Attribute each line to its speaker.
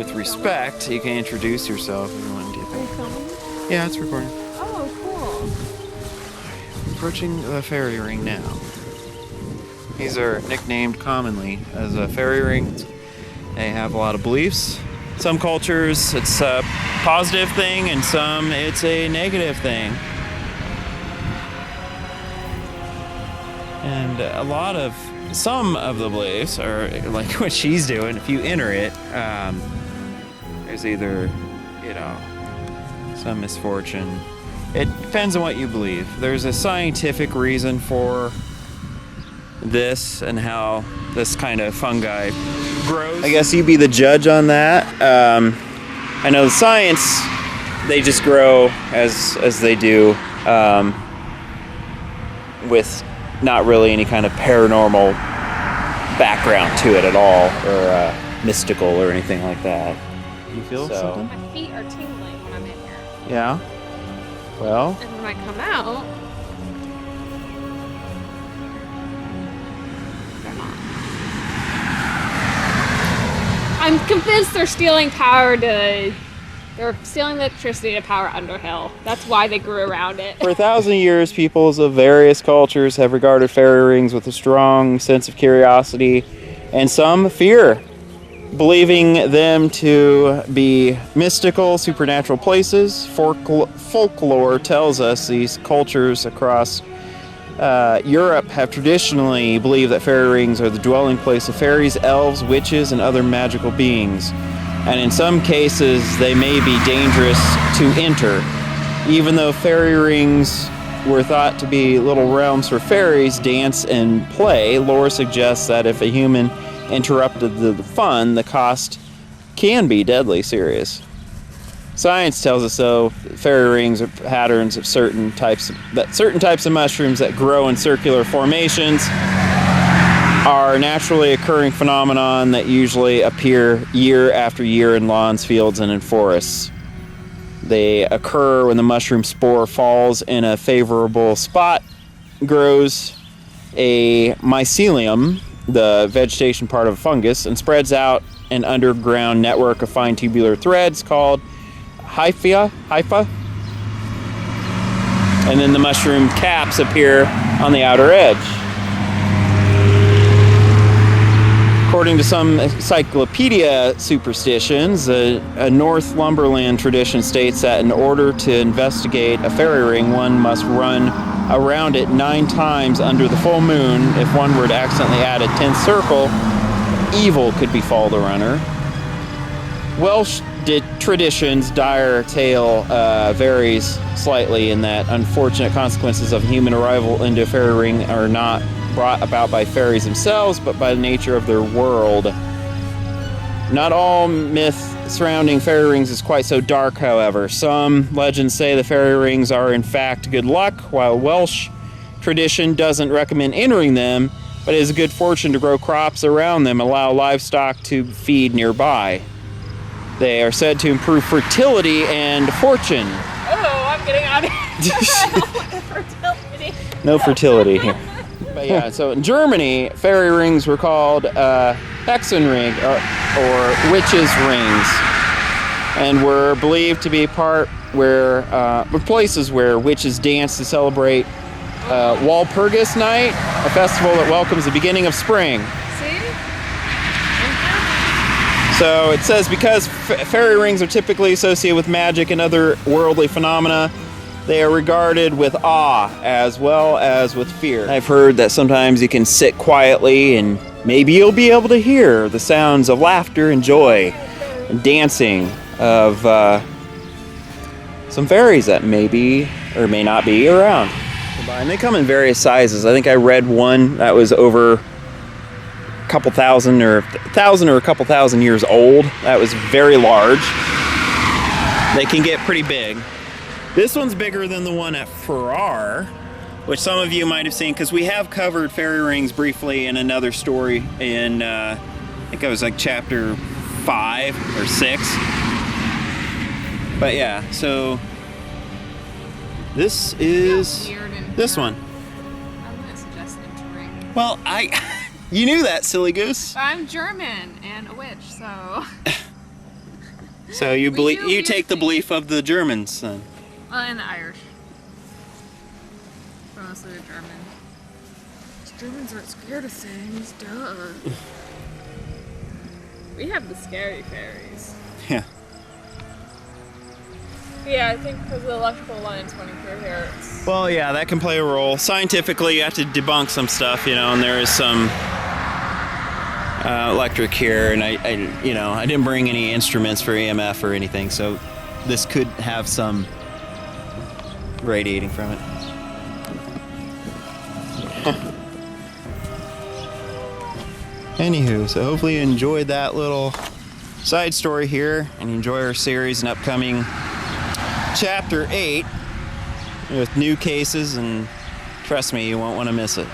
Speaker 1: with respect, you can introduce yourself if you want to do
Speaker 2: Are you
Speaker 1: that.
Speaker 2: filming?
Speaker 1: Yeah, it's recording.
Speaker 2: Oh, cool.
Speaker 1: Approaching the fairy ring now. These are nicknamed commonly as fairy rings. They have a lot of beliefs. Some cultures it's a positive thing, and some it's a negative thing. And some of the beliefs are like what she's doing. If you enter it, there's either, some misfortune. It depends on what you believe. There's a scientific reason for this and how this kind of fungi grows. I guess you'd be the judge on that. I know the science, they just grow as they do, with not really any kind of paranormal background to it at all, or mystical or anything like that. You feel something?
Speaker 2: My feet are tingling when I'm in here.
Speaker 1: Yeah. Well.
Speaker 2: And when I come out, they're not. I'm convinced they're stealing they're stealing the electricity to power Underhill. That's why they grew around it.
Speaker 1: For 1,000 years, peoples of various cultures have regarded fairy rings with a strong sense of curiosity and some fear, believing them to be mystical, supernatural places. Folklore tells us these cultures across Europe have traditionally believed that fairy rings are the dwelling place of fairies, elves, witches, and other magical beings. And in some cases, they may be dangerous to enter. Even though fairy rings were thought to be little realms for fairies, dance, and play, lore suggests that if a human interrupted the fun, the cost can be deadly serious. Science tells us, though, fairy rings are patterns of certain types of mushrooms that grow in circular formations are naturally occurring phenomenon that usually appear year after year in lawns, fields, and in forests. They occur when the mushroom spore falls in a favorable spot, grows a mycelium, the vegetation part of a fungus, and spreads out an underground network of fine tubular threads called hypha. And then the mushroom caps appear on the outer edge. According to some encyclopedia superstitions, a North Lumberland tradition states that in order to investigate a fairy ring, one must run around it 9 times under the full moon. If one were to accidentally add a 10th circle, evil could befall the runner. Welsh tradition's dire tale varies slightly in that unfortunate consequences of human arrival into a fairy ring are not brought about by fairies themselves, but by the nature of their world. Not all myth surrounding fairy rings is quite so dark, however. Some legends say the fairy rings are in fact good luck, while Welsh tradition doesn't recommend entering them, but it is a good fortune to grow crops around them and allow livestock to feed nearby. They are said to improve fertility and fortune.
Speaker 2: Oh, I'm getting out of here. Fertility.
Speaker 1: No fertility here. But yeah, so in Germany, fairy rings were called Hexenring, or witches' rings, and were believed to be places where witches dance to celebrate Walpurgis Night, a festival that welcomes the beginning of spring.
Speaker 2: See?
Speaker 1: So it says because fairy rings are typically associated with magic and other worldly phenomena, they are regarded with awe as well as with fear. I've heard that sometimes you can sit quietly and maybe you'll be able to hear the sounds of laughter and joy and dancing of some fairies that may be or may not be around. And they come in various sizes. I think I read one that was over a couple thousand or a couple thousand years old. That was very large. They can get pretty big. This one's bigger than the one at Farrar, which some of you might have seen, because we have covered fairy rings briefly in another story in, I think it was like chapter 5 or 6. But yeah, so this is this one.
Speaker 2: I'm going to suggest entering.
Speaker 1: Well, you knew that, silly goose.
Speaker 2: I'm German and a witch, so...
Speaker 1: So you
Speaker 2: We
Speaker 1: believe
Speaker 2: do
Speaker 1: you
Speaker 2: weird
Speaker 1: take the
Speaker 2: things.
Speaker 1: belief of the Germans then?
Speaker 2: And the Irish. Mostly the Germans. Germans aren't scared of things, duh. We have the scary fairies.
Speaker 1: Yeah.
Speaker 2: Yeah, I think because of the electrical lines running through here, it's...
Speaker 1: Well, yeah, that can play a role. Scientifically, you have to debunk some stuff, and there is some electric here, and I didn't bring any instruments for EMF or anything, so this could have some radiating from it. Anywho, so hopefully you enjoyed that little side story here, and enjoy our series and upcoming Chapter 8 with new cases, and trust me, you won't want to miss it.